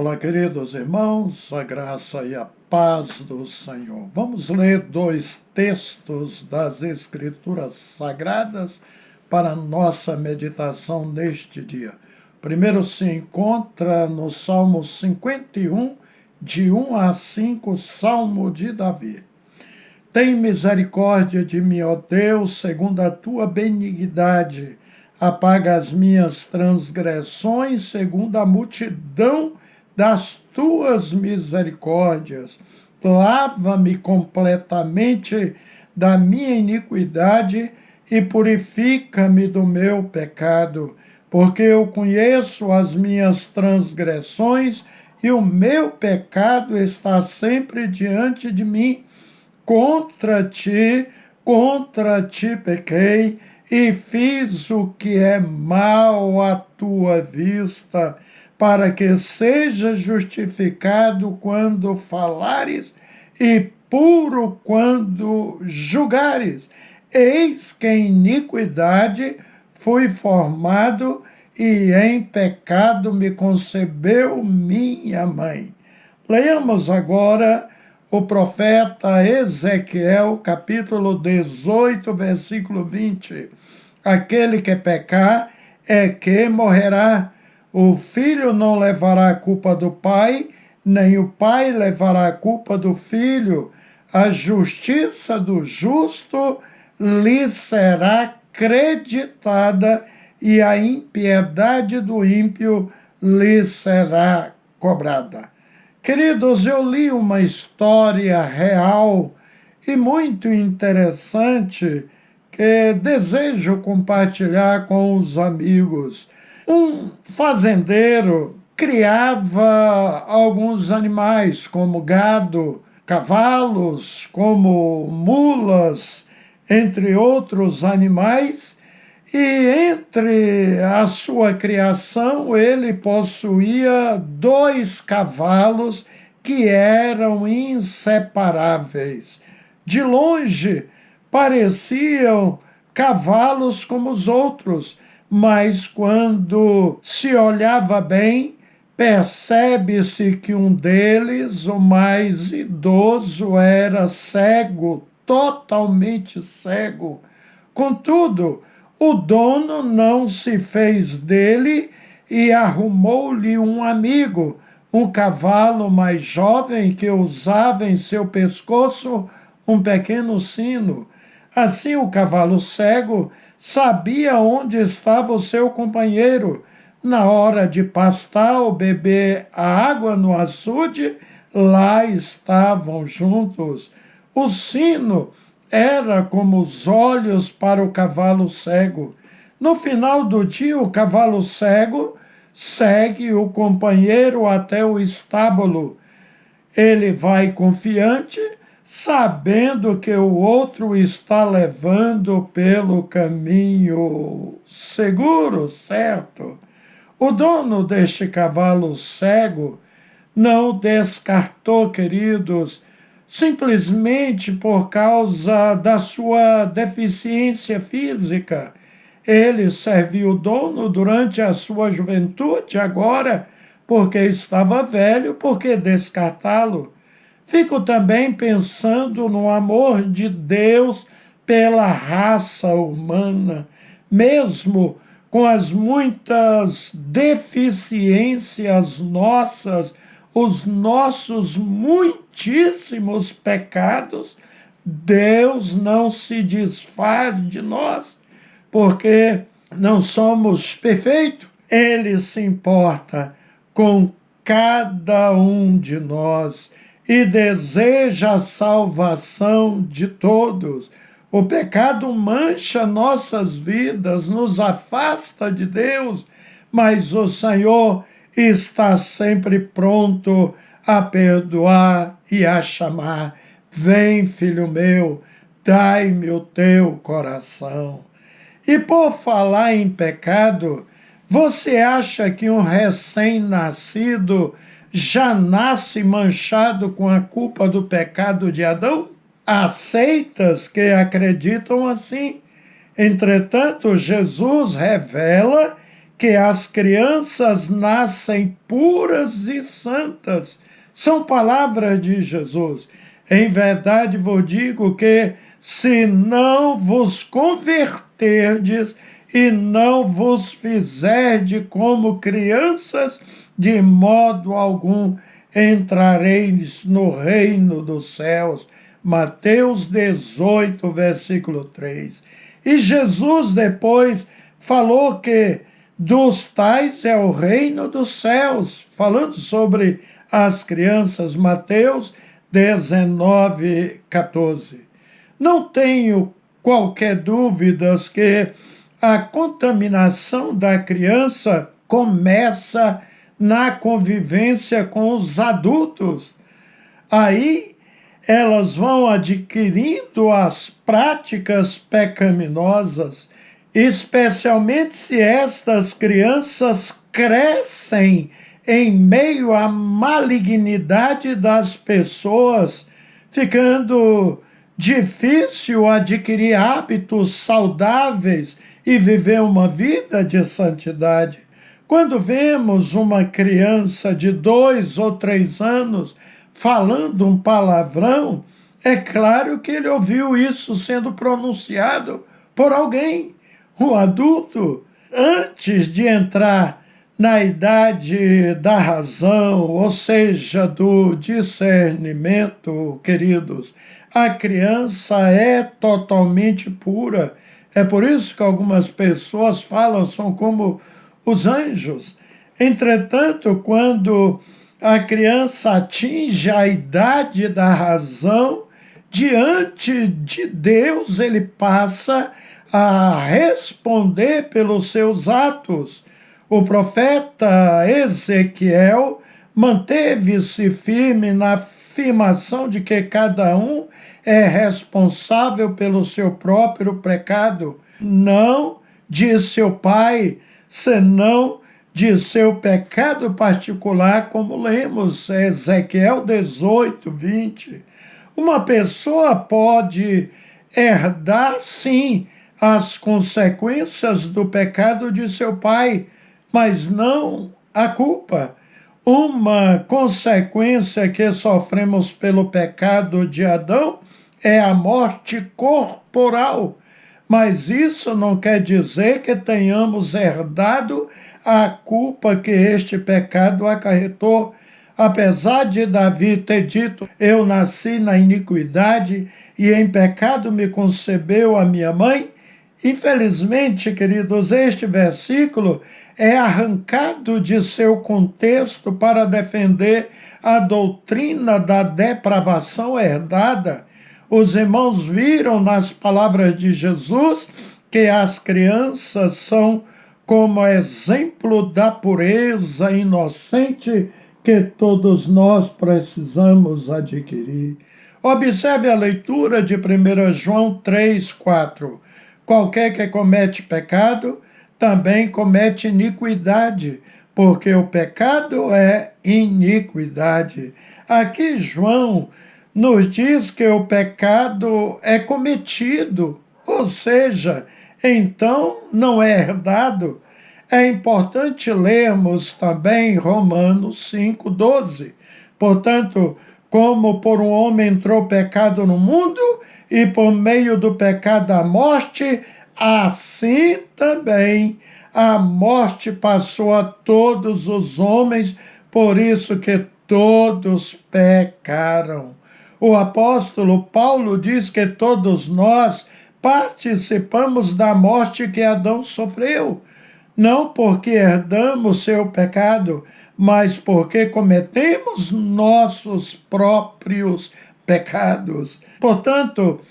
Olá, queridos irmãos, a graça e a paz do Senhor. Vamos ler dois textos das Escrituras Sagradas para nossa meditação neste dia. O primeiro se encontra no Salmo 51, de 1 a 5, Salmo de Davi. Tem misericórdia de mim, ó Deus, segundo a tua benignidade. Apaga as minhas transgressões, segundo a multidão das tuas misericórdias. Lava-me completamente da minha iniquidade e purifica-me do meu pecado, porque eu conheço as minhas transgressões e o meu pecado está sempre diante de mim. Contra ti pequei e fiz o que é mal à tua vista, para que seja justificado quando falares e puro quando julgares. Eis que em iniquidade fui formado e em pecado me concebeu minha mãe. Leamos agora o profeta Ezequiel, capítulo 18, versículo 20. Aquele que pecar é que morrerá. O filho não levará a culpa do pai, nem o pai levará a culpa do filho. A justiça do justo lhe será creditada e a impiedade do ímpio lhe será cobrada. Queridos, eu li uma história real e muito interessante que desejo compartilhar com os amigos. Um fazendeiro criava alguns animais, como gado, cavalos, como mulas, entre outros animais, e entre a sua criação ele possuía 2 cavalos que eram inseparáveis. De longe pareciam cavalos como os outros, mas quando se olhava bem, percebe-se que um deles, o mais idoso, era cego, totalmente cego. Contudo, o dono não se fez dele e arrumou-lhe um amigo, um cavalo mais jovem que usava em seu pescoço um pequeno sino. Assim o cavalo cego sabia onde estava o seu companheiro. Na hora de pastar ou beber a água no açude, lá estavam juntos. O sino era como os olhos para o cavalo cego. No final do dia, o cavalo cego segue o companheiro até o estábulo. Ele vai confiante, sabendo que o outro está levando pelo caminho seguro, certo? O dono deste cavalo cego não descartou, queridos, simplesmente por causa da sua deficiência física. Ele serviu o dono durante a sua juventude, agora, porque estava velho, por que descartá-lo? Fico também pensando no amor de Deus pela raça humana, mesmo com as muitas deficiências nossas, os nossos muitíssimos pecados, Deus não se desfaz de nós, porque não somos perfeitos. Ele se importa com cada um de nós e deseja a salvação de todos. O pecado mancha nossas vidas, nos afasta de Deus, mas o Senhor está sempre pronto a perdoar e a chamar. Vem, filho meu, dai-me o teu coração. E por falar em pecado, você acha que um recém-nascido já nasce manchado com a culpa do pecado de Adão? Há seitas que acreditam assim. Entretanto, Jesus revela que as crianças nascem puras e santas. São palavras de Jesus. Em verdade vos digo que, se não vos converterdes e não vos fizerdes como crianças, de modo algum entrareis no reino dos céus. Mateus 18, versículo 3. E Jesus depois falou que dos tais é o reino dos céus, falando sobre as crianças, Mateus 19, 14. Não tenho qualquer dúvida que a contaminação da criança começa na convivência com os adultos. Aí elas vão adquirindo as práticas pecaminosas, especialmente se estas crianças crescem em meio à malignidade das pessoas, ficando difícil adquirir hábitos saudáveis e viver uma vida de santidade. Quando vemos uma criança de 2 ou 3 anos falando um palavrão, é claro que ele ouviu isso sendo pronunciado por alguém, um adulto. Antes de entrar na idade da razão, ou seja, do discernimento, queridos, a criança é totalmente pura. É por isso que algumas pessoas falam, são como os anjos. Entretanto, quando a criança atinge a idade da razão, diante de Deus ele passa a responder pelos seus atos. O profeta Ezequiel manteve-se firme na afirmação de que cada um é responsável pelo seu próprio pecado, não de seu pai, senão de seu pecado particular, como lemos Ezequiel 18, 20. Uma pessoa pode herdar, sim, as consequências do pecado de seu pai, mas não a culpa. Uma consequência que sofremos pelo pecado de Adão é a morte corporal, mas isso não quer dizer que tenhamos herdado a culpa que este pecado acarretou. Apesar de Davi ter dito, eu nasci na iniquidade e em pecado me concebeu a minha mãe, infelizmente, queridos, este versículo é arrancado de seu contexto para defender a doutrina da depravação herdada. Os irmãos viram nas palavras de Jesus que as crianças são como exemplo da pureza inocente que todos nós precisamos adquirir. Observe a leitura de 1 João 3, 4. Qualquer que comete pecado, também comete iniquidade, porque o pecado é iniquidade. Aqui João nos diz que o pecado é cometido, ou seja, então não é herdado. É importante lermos também Romanos 5, 12. Portanto, como por um homem entrou o pecado no mundo, e por meio do pecado a morte, assim também a morte passou a todos os homens, por isso que todos pecaram. O apóstolo Paulo diz que todos nós participamos da morte que Adão sofreu, não porque herdamos seu pecado, mas porque cometemos nossos próprios pecados. Portanto,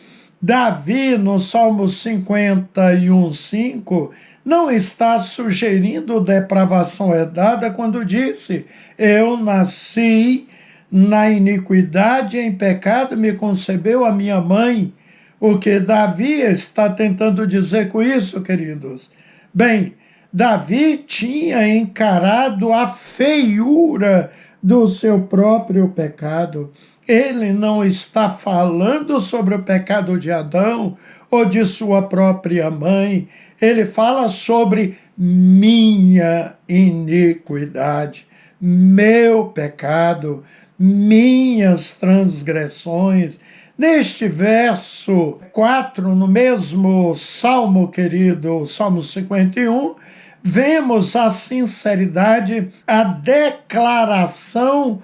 Davi, no Salmo 51, 5, não está sugerindo depravação herdada quando disse, eu nasci na iniquidade, em pecado me concebeu a minha mãe. O que Davi está tentando dizer com isso, queridos? Bem, Davi tinha encarado a feiura do seu próprio pecado. Ele não está falando sobre o pecado de Adão ou de sua própria mãe. ele fala sobre minha iniquidade, meu pecado, minhas transgressões. Neste verso 4, no mesmo salmo, querido, Salmo 51, vemos a sinceridade, a declaração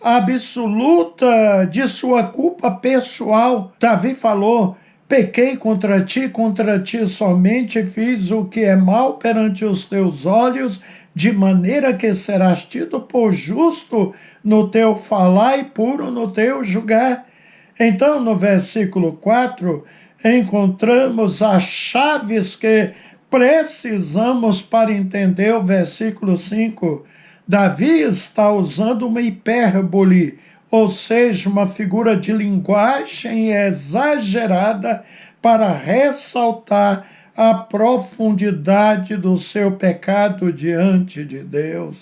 absoluta de sua culpa pessoal. Davi falou: pequei contra ti somente fiz o que é mal perante os teus olhos, de maneira que serás tido por justo no teu falar e puro no teu julgar. Então, no versículo 4, encontramos as chaves que precisamos para entender o versículo 5. Davi está usando uma hipérbole, ou seja, uma figura de linguagem exagerada para ressaltar a profundidade do seu pecado diante de Deus.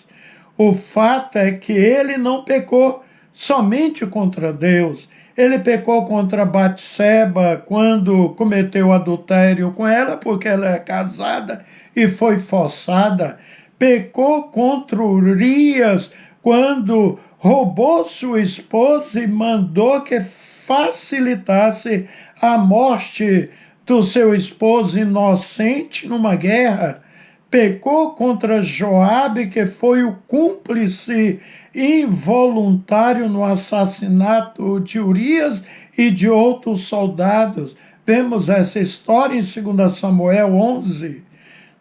O fato é que ele não pecou somente contra Deus. Ele pecou contra Batseba quando cometeu adultério com ela, porque ela é casada e foi forçada. Pecou contra Urias quando roubou sua esposa e mandou que facilitasse a morte do seu esposo inocente numa guerra. Pecou contra Joabe, que foi o cúmplice involuntário no assassinato de Urias e de outros soldados. Vemos essa história em 2 Samuel 11.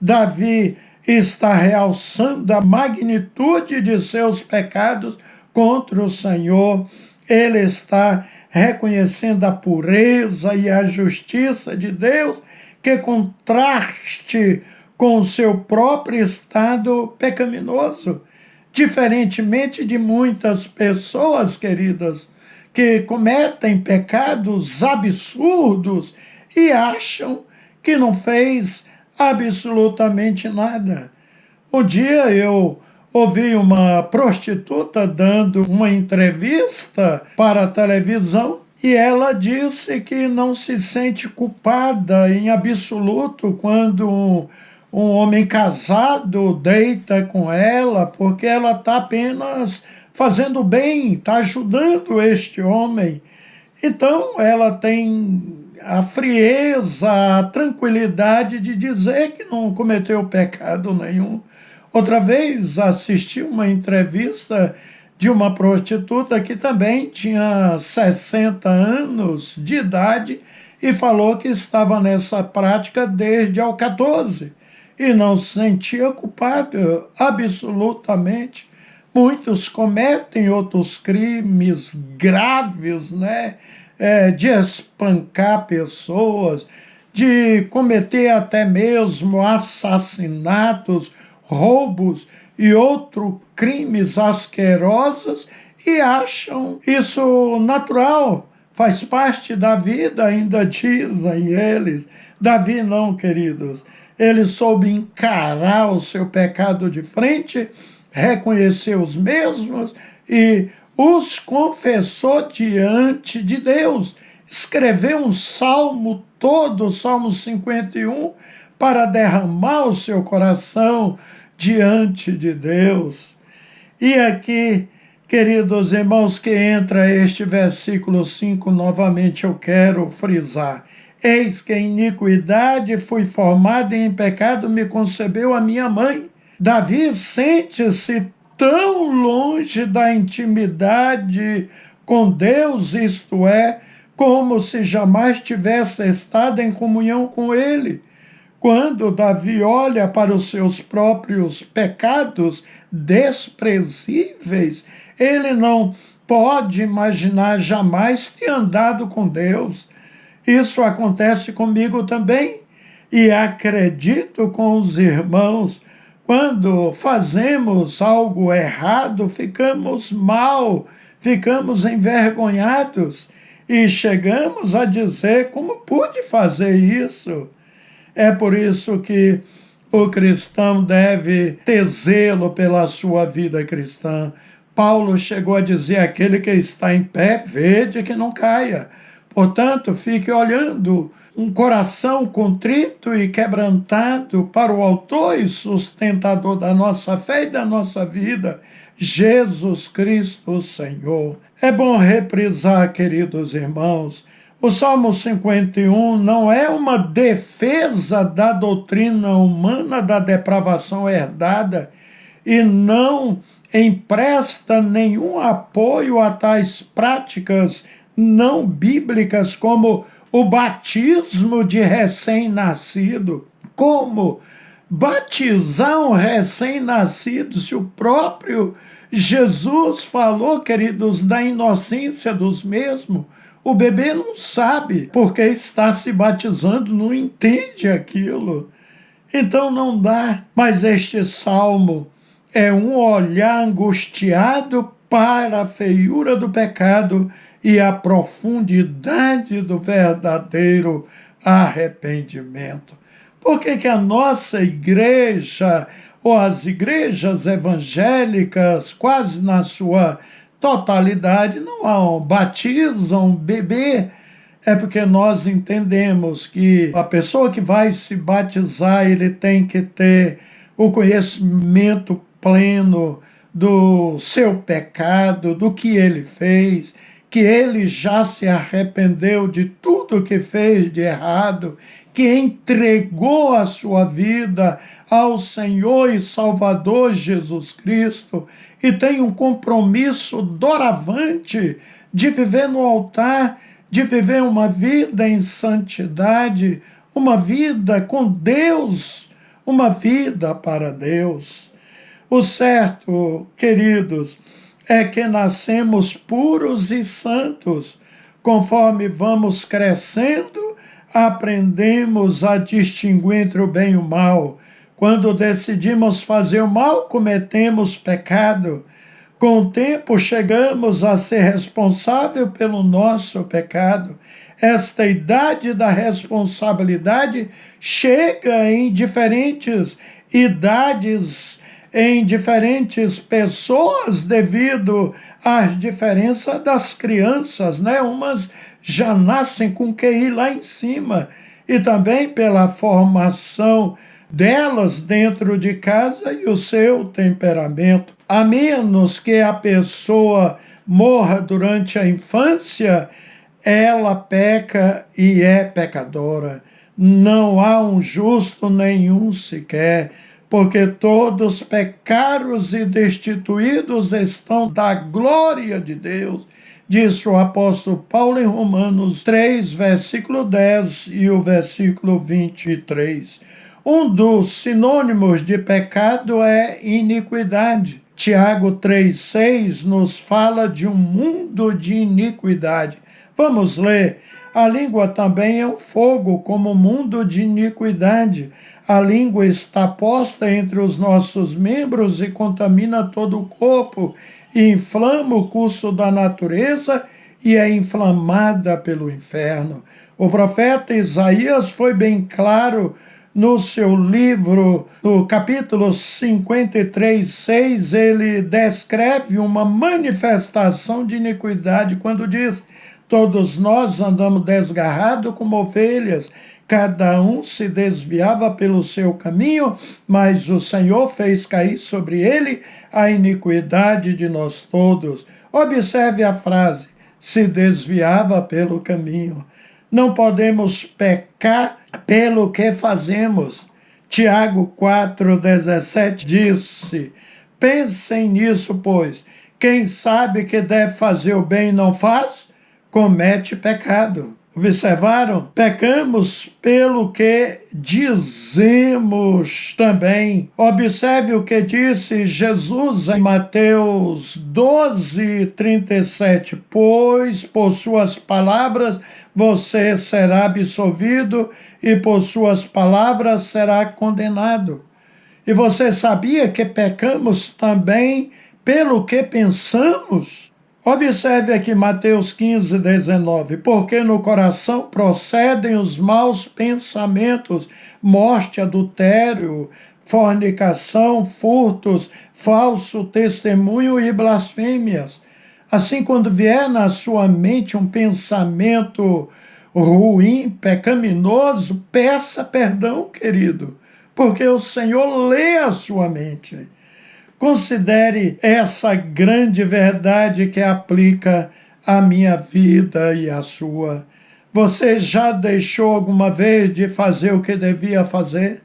Davi está realçando a magnitude de seus pecados contra o Senhor. Ele está reconhecendo a pureza e a justiça de Deus, que contraste com o seu próprio estado pecaminoso. Diferentemente de muitas pessoas, queridas, que cometem pecados absurdos e acham que não fez absolutamente nada. Um dia eu ouvi uma prostituta dando uma entrevista para a televisão e ela disse que não se sente culpada em absoluto quando um homem casado deita com ela, porque ela está apenas fazendo bem, está ajudando este homem. Então ela tem a frieza, a tranquilidade de dizer que não cometeu pecado nenhum. Outra vez assisti uma entrevista de uma prostituta que também tinha 60 anos de idade e falou que estava nessa prática desde aos 14 e não se sentia culpado absolutamente. Muitos cometem outros crimes graves, né? De espancar pessoas, de cometer até mesmo assassinatos, roubos e outros crimes asquerosos e acham isso natural, faz parte da vida, ainda dizem eles. Davi não, queridos. Ele soube encarar o seu pecado de frente, reconhecer os mesmos e os confessou diante de Deus. Escreveu um salmo todo, o Salmo 51, para derramar o seu coração diante de Deus. E aqui, queridos irmãos, que entra este versículo 5, novamente eu quero frisar. Eis que em iniquidade fui formado e em pecado me concebeu a minha mãe. Davi sente-se tão longe da intimidade com Deus, isto é, como se jamais tivesse estado em comunhão com Ele. Quando Davi olha para os seus próprios pecados desprezíveis, ele não pode imaginar jamais ter andado com Deus. Isso acontece comigo também, e acredito com os irmãos. Quando fazemos algo errado, ficamos mal, ficamos envergonhados e chegamos a dizer: como pude fazer isso? É por isso que o cristão deve ter zelo pela sua vida cristã. Paulo chegou a dizer: aquele que está em pé, vede que não caia. Portanto, fique olhando um coração contrito e quebrantado para o autor e sustentador da nossa fé e da nossa vida, Jesus Cristo, o Senhor. É bom reprisar, queridos irmãos, o Salmo 51 não é uma defesa da doutrina humana da depravação herdada e não empresta nenhum apoio a tais práticas não bíblicas como o batismo de recém-nascido. Como batizar um recém-nascido se o próprio Jesus falou, queridos, da inocência dos mesmos? O bebê não sabe porque está se batizando, não entende aquilo. Então não dá. Mas este salmo é um olhar angustiado para a feiura do pecado e a profundidade do verdadeiro arrependimento. Por que a nossa igreja, ou as igrejas evangélicas, quase na sua totalidade, não batizam bebê? É porque nós entendemos que a pessoa que vai se batizar, ele tem que ter o conhecimento pleno do seu pecado, do que ele fez, que ele já se arrependeu de tudo que fez de errado, que entregou a sua vida ao Senhor e Salvador Jesus Cristo e tem um compromisso doravante de viver no altar, de viver uma vida em santidade, uma vida com Deus, uma vida para Deus. O certo, queridos, é que nascemos puros e santos. Conforme vamos crescendo, aprendemos a distinguir entre o bem e o mal. Quando decidimos fazer o mal, cometemos pecado. Com o tempo, chegamos a ser responsável pelo nosso pecado. Esta idade da responsabilidade chega em diferentes idades, em diferentes pessoas, devido às diferenças das crianças, né? Umas já nascem com QI lá em cima, e também pela formação delas dentro de casa e o seu temperamento. A menos que a pessoa morra durante a infância, ela peca e é pecadora. Não há um justo nenhum sequer, porque todos pecados e destituídos estão da glória de Deus, disse o apóstolo Paulo em Romanos 3, versículo 10 e o versículo 23. Um dos sinônimos de pecado é iniquidade. Tiago 3,6 nos fala de um mundo de iniquidade. Vamos ler. A língua também é um fogo, como mundo de iniquidade. A língua está posta entre os nossos membros e contamina todo o corpo, e inflama o curso da natureza e é inflamada pelo inferno. O profeta Isaías foi bem claro no seu livro, no capítulo 53, 6, ele descreve uma manifestação de iniquidade quando diz: todos nós andamos desgarrados como ovelhas, cada um se desviava pelo seu caminho, mas o Senhor fez cair sobre ele a iniquidade de nós todos. Observe a frase: se desviava pelo caminho. Não podemos pecar pelo que fazemos. Tiago 4,17 disse: pensem nisso, pois quem sabe que deve fazer o bem e não faz, comete pecado. Observaram? Pecamos pelo que dizemos também. Observe o que disse Jesus em Mateus 12:37. Pois por suas palavras você será absolvido e por suas palavras será condenado. E você sabia que pecamos também pelo que pensamos? Observe aqui Mateus 15:19. Porque no coração procedem os maus pensamentos, morte, adultério, fornicação, furtos, falso testemunho e blasfêmias. Assim, quando vier na sua mente um pensamento ruim, pecaminoso, peça perdão, querido, porque o Senhor lê a sua mente. Considere essa grande verdade que aplica à minha vida e à sua. Você já deixou alguma vez de fazer o que devia fazer?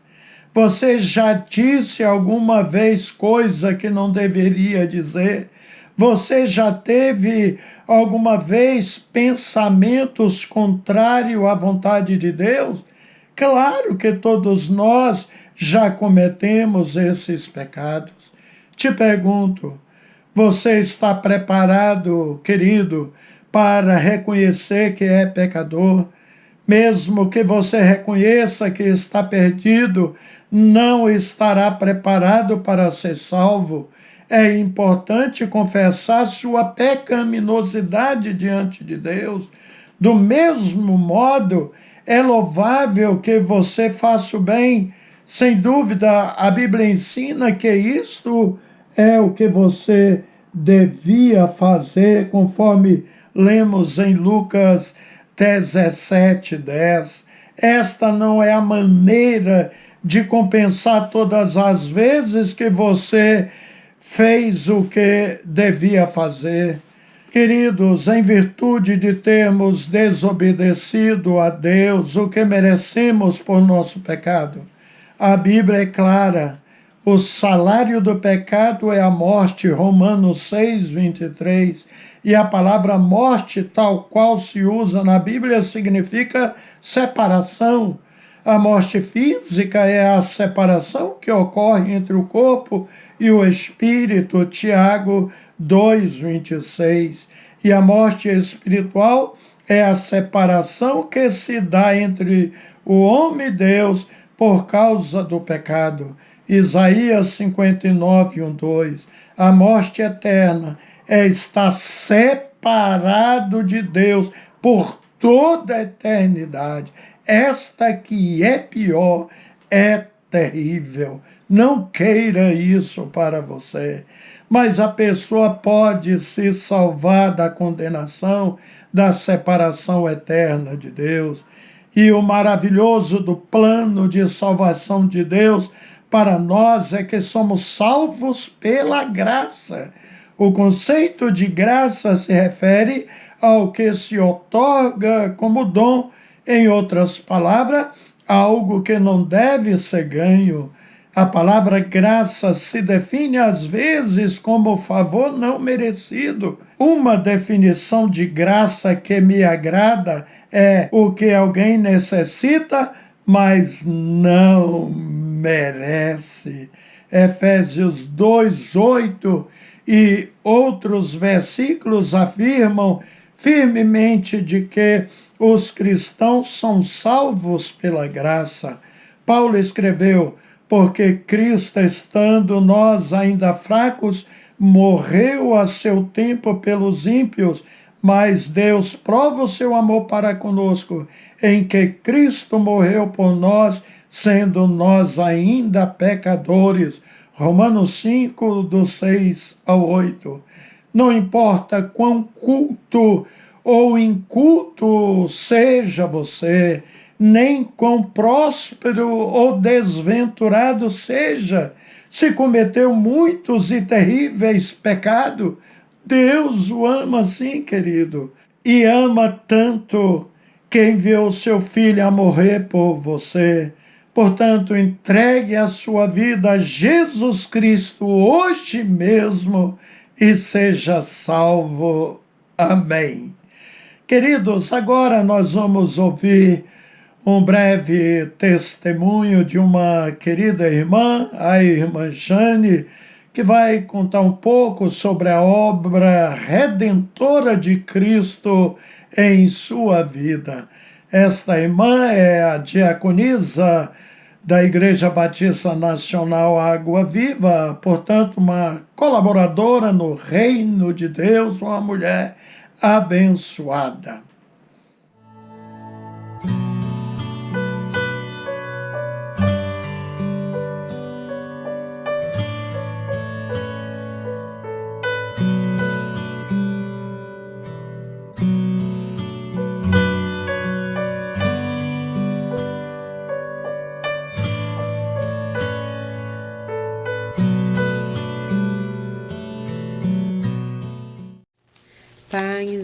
Você já disse alguma vez coisa que não deveria dizer? Você já teve alguma vez pensamentos contrários à vontade de Deus? Claro que todos nós já cometemos esses pecados. Te pergunto, você está preparado, querido, para reconhecer que é pecador? Mesmo que você reconheça que está perdido, não estará preparado para ser salvo. É importante confessar sua pecaminosidade diante de Deus. Do mesmo modo, é louvável que você faça o bem. Sem dúvida, a Bíblia ensina que isto é o que você devia fazer, conforme lemos em Lucas 17:10. Esta não é a maneira de compensar todas as vezes que você fez o que devia fazer. Queridos, em virtude de termos desobedecido a Deus, o que merecemos por nosso pecado, a Bíblia é clara. O salário do pecado é a morte, Romanos 6:23. E a palavra morte, tal qual se usa na Bíblia, significa separação. A morte física é a separação que ocorre entre o corpo e o espírito, Tiago 2:26. E a morte espiritual é a separação que se dá entre o homem e Deus por causa do pecado. Isaías 59:2. A morte eterna é estar separado de Deus por toda a eternidade. Esta que é pior, é terrível. Não queira isso para você. Mas a pessoa pode se salvar da condenação, da separação eterna de Deus. E o maravilhoso do plano de salvação de Deus para nós é que somos salvos pela graça. O conceito de graça se refere ao que se outorga como dom, em outras palavras, algo que não deve ser ganho. A palavra graça se define às vezes como favor não merecido. Uma definição de graça que me agrada é o que alguém necessita, mas não merece. Efésios 2:8 e outros versículos afirmam firmemente de que os cristãos são salvos pela graça. Paulo escreveu: porque Cristo, estando nós ainda fracos, morreu a seu tempo pelos ímpios, mas Deus prova o seu amor para conosco, em que Cristo morreu por nós, sendo nós ainda pecadores. Romanos 5, do 6 ao 8. Não importa quão culto ou inculto seja você, nem quão próspero ou desventurado seja, se cometeu muitos e terríveis pecados, Deus o ama sim, querido, e ama tanto que enviou seu Filho a morrer por você. Portanto, entregue a sua vida a Jesus Cristo hoje mesmo e seja salvo. Amém. Queridos, agora nós vamos ouvir um breve testemunho de uma querida irmã, a irmã Jane, que vai contar um pouco sobre a obra redentora de Cristo em sua vida. Esta irmã é a diaconisa da Igreja Batista Nacional Água Viva, portanto, uma colaboradora no reino de Deus, uma mulher abençoada.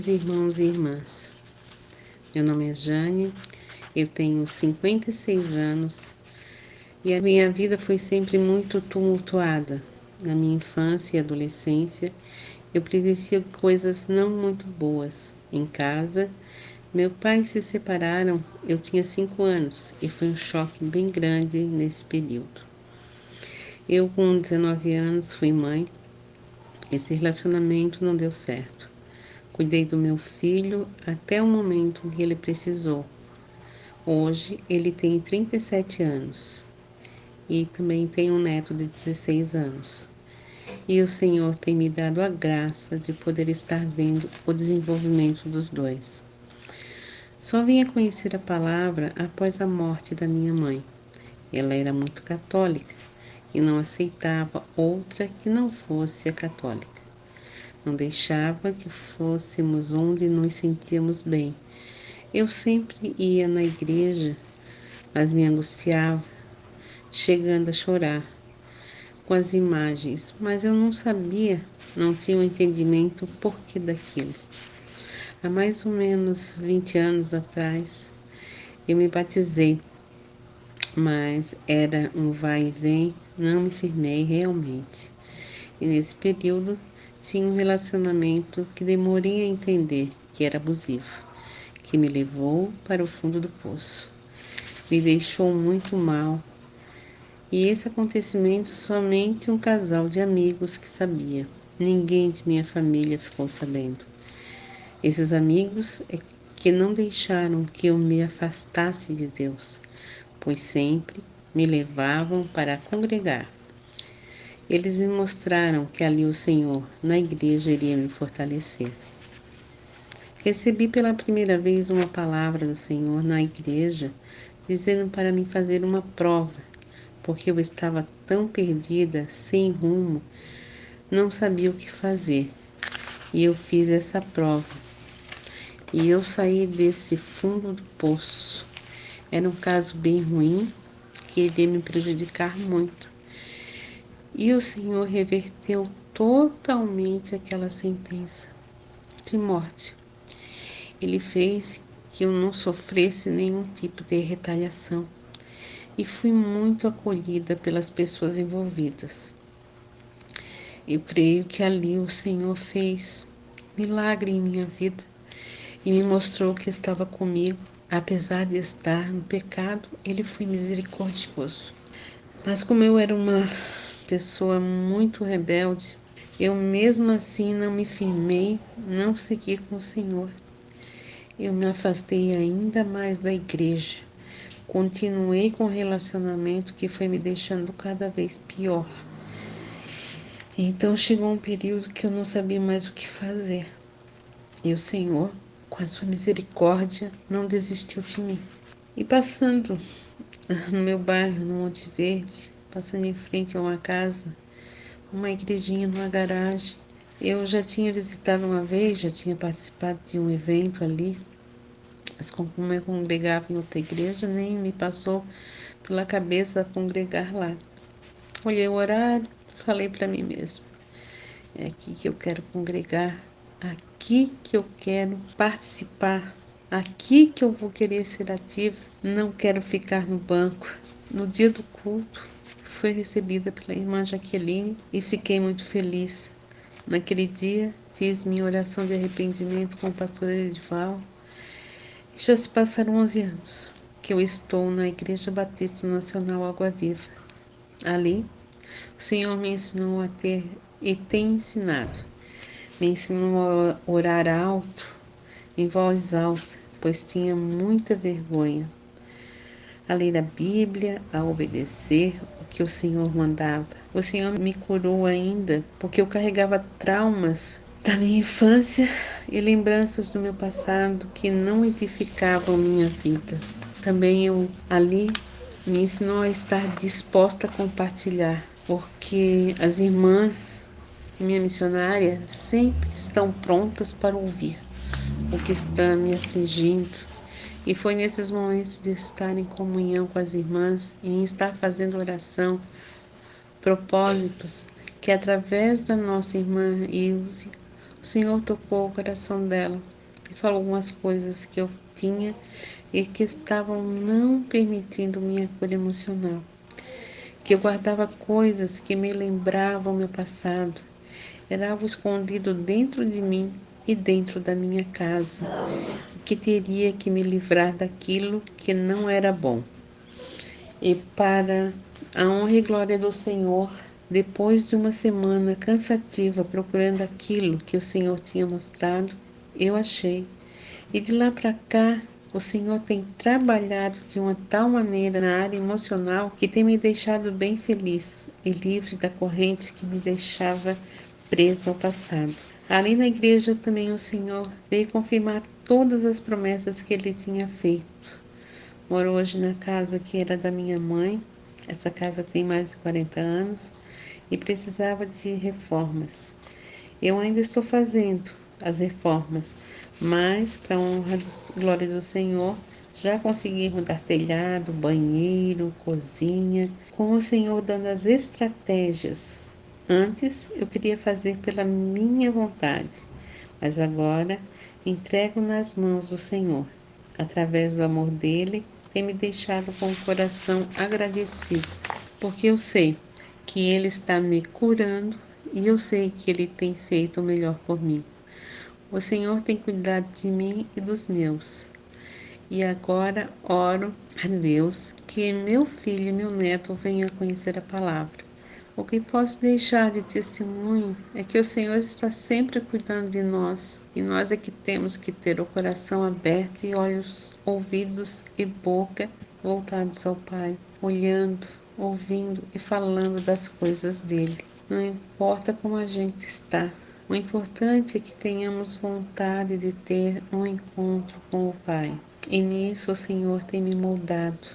queridos irmãos e irmãs. Meu nome é Jane, eu tenho 56 anos e a minha vida foi sempre muito tumultuada. Na minha infância e adolescência, eu presenciei coisas não muito boas. Em casa, meu pai se separaram, eu tinha 5 anos e foi um choque bem grande nesse período. Eu, com 19 anos, fui mãe. Esse relacionamento não deu certo. Cuidei do meu filho até o momento em que ele precisou. Hoje ele tem 37 anos e também tem um neto de 16 anos. E o Senhor tem me dado a graça de poder estar vendo o desenvolvimento dos dois. Só vim a conhecer a palavra após a morte da minha mãe. Ela era muito católica e não aceitava outra que não fosse a católica. Não deixava que fôssemos onde nos sentíamos bem. Eu sempre ia na igreja, mas me angustiava, chegando a chorar com as imagens, mas eu não sabia, não tinha um entendimento o porquê daquilo. Há mais ou menos 20 anos atrás, eu me batizei, mas era um vai e vem, não me firmei realmente. E nesse período, tinha um relacionamento que demorei a entender que era abusivo, que me levou para o fundo do poço. Me deixou muito mal. E esse acontecimento somente um casal de amigos que sabia. Ninguém de minha família ficou sabendo. Esses amigos é que não deixaram que eu me afastasse de Deus, pois sempre me levavam para congregar. Eles me mostraram que ali o Senhor, na igreja, iria me fortalecer. Recebi pela primeira vez uma palavra do Senhor na igreja, dizendo para mim fazer uma prova, porque eu estava tão perdida, sem rumo, não sabia o que fazer. E eu fiz essa prova. E eu saí desse fundo do poço. Era um caso bem ruim, que iria me prejudicar muito. E o Senhor reverteu totalmente aquela sentença de morte. Ele fez que eu não sofresse nenhum tipo de retaliação e fui muito acolhida pelas pessoas envolvidas. Eu creio que ali o Senhor fez milagre em minha vida e me mostrou que estava comigo. Apesar de estar no pecado, Ele foi misericordioso. Mas como eu era uma pessoa muito rebelde, eu mesmo assim não me firmei, não segui com o Senhor. Eu me afastei ainda mais da igreja. Continuei com o relacionamento que foi me deixando cada vez pior. Então chegou um período que eu não sabia mais o que fazer. E o Senhor, com a sua misericórdia, não desistiu de mim. E passando no meu bairro, no Monte Verde, passando em frente a uma casa, uma igrejinha numa garagem, eu já tinha visitado uma vez, já tinha participado de um evento ali, mas como eu congregava em outra igreja, nem me passou pela cabeça congregar lá. Olhei o horário, falei para mim mesma, é aqui que eu quero congregar, aqui que eu quero participar, aqui que eu vou querer ser ativa, não quero ficar no banco. No dia do culto, fui recebida pela irmã Jaqueline e fiquei muito feliz. Naquele dia, fiz minha oração de arrependimento com o pastor Edival. Já se passaram 11 anos que eu estou na Igreja Batista Nacional Água Viva. Ali, o Senhor me ensinou a ter e tem ensinado. Me ensinou a orar alto, em voz alta, pois tinha muita vergonha. A ler a Bíblia, a obedecer o que o Senhor mandava. O Senhor me curou ainda, porque eu carregava traumas da minha infância e lembranças do meu passado que não edificavam minha vida. Também eu ali me ensinou a estar disposta a compartilhar, porque as irmãs, minha missionária, sempre estão prontas para ouvir o que está me afligindo. E foi nesses momentos de estar em comunhão com as irmãs e em estar fazendo oração, propósitos, que através da nossa irmã Ilse, o Senhor tocou o coração dela e falou algumas coisas que eu tinha e que estavam não permitindo minha cura emocional. Que eu guardava coisas que me lembravam meu passado. Era algo escondido dentro de mim e dentro da minha casa, que teria que me livrar daquilo que não era bom. E para a honra e glória do Senhor, depois de uma semana cansativa procurando aquilo que o Senhor tinha mostrado, eu achei. E de lá para cá, o Senhor tem trabalhado de uma tal maneira na área emocional que tem me deixado bem feliz e livre da corrente que me deixava presa ao passado. Ali na igreja também o Senhor veio confirmar todas as promessas que Ele tinha feito. Moro hoje na casa que era da minha mãe. Essa casa tem mais de 40 anos e precisava de reformas. Eu ainda estou fazendo as reformas, mas, para a honra e glória do Senhor, já consegui mudar telhado, banheiro, cozinha, com o Senhor dando as estratégias. Antes eu queria fazer pela minha vontade, mas agora entrego nas mãos do Senhor. Através do amor dele, tem me deixado com o coração agradecido, porque eu sei que ele está me curando e eu sei que ele tem feito o melhor por mim. O Senhor tem cuidado de mim e dos meus. E agora oro a Deus que meu filho e meu neto venham a conhecer a palavra. O que posso deixar de testemunho é que o Senhor está sempre cuidando de nós e nós é que temos que ter o coração aberto e olhos, ouvidos e boca voltados ao Pai, olhando, ouvindo e falando das coisas dele. Não importa como a gente está, o importante é que tenhamos vontade de ter um encontro com o Pai. E nisso o Senhor tem me moldado.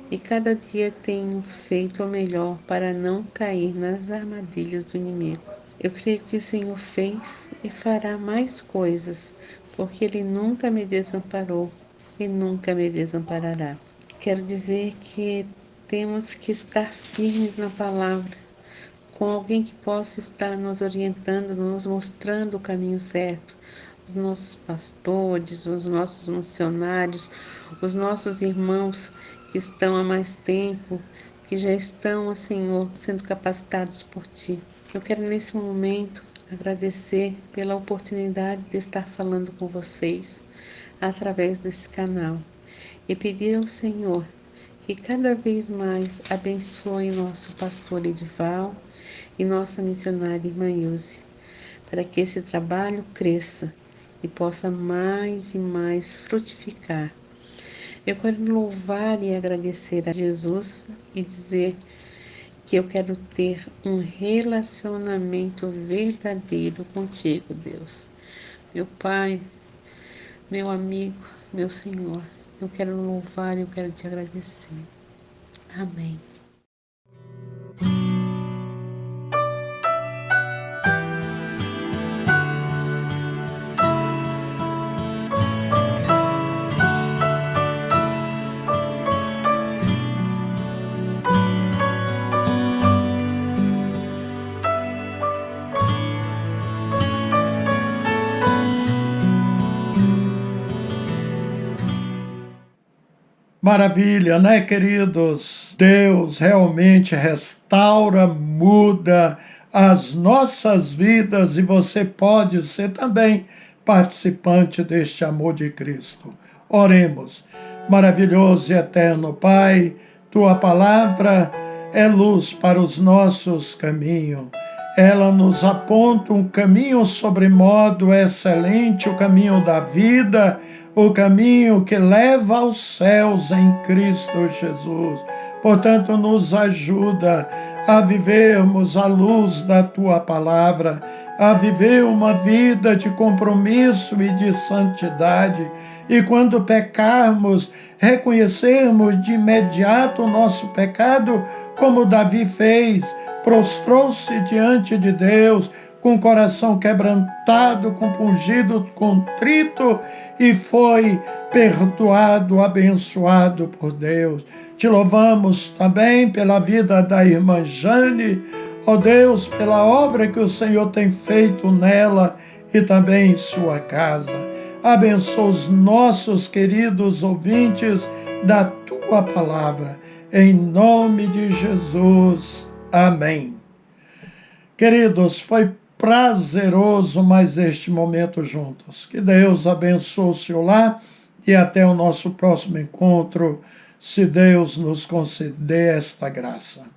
E cada dia tenho feito o melhor para não cair nas armadilhas do inimigo. Eu creio que o Senhor fez e fará mais coisas, porque Ele nunca me desamparou e nunca me desamparará. Quero dizer que temos que estar firmes na palavra, com alguém que possa estar nos orientando, nos mostrando o caminho certo. Os nossos pastores, os nossos missionários, os nossos irmãos que estão há mais tempo, que já estão, Senhor, sendo capacitados por Ti. Eu quero nesse momento agradecer pela oportunidade de estar falando com vocês através desse canal e pedir ao Senhor que cada vez mais abençoe nosso pastor Edival e nossa missionária Irmã Ilse, para que esse trabalho cresça e possa mais e mais frutificar. Eu quero louvar e agradecer a Jesus e dizer que eu quero ter um relacionamento verdadeiro contigo, Deus. Meu Pai, meu amigo, meu Senhor, eu quero louvar e eu quero te agradecer. Amém. Maravilha, né, queridos? Deus realmente restaura, muda as nossas vidas e você pode ser também participante deste amor de Cristo. Oremos. Maravilhoso e eterno Pai, tua palavra é luz para os nossos caminhos. Ela nos aponta um caminho sobremodo excelente, o caminho da vida, o caminho que leva aos céus em Cristo Jesus. Portanto, nos ajuda a vivermos à luz da Tua palavra, a viver uma vida de compromisso e de santidade. E quando pecarmos, reconhecermos de imediato o nosso pecado, como Davi fez, prostrou-se diante de Deus, com o coração quebrantado, compungido, contrito, e foi perdoado, abençoado por Deus. Te louvamos também pela vida da irmã Jane, ó Deus, pela obra que o Senhor tem feito nela e também em sua casa. abençoa os nossos queridos ouvintes da Tua Palavra, em nome de Jesus. Amém. Queridos, foi prazeroso mais este momento juntos. Que Deus abençoe o seu lar e até o nosso próximo encontro, se Deus nos conceder esta graça.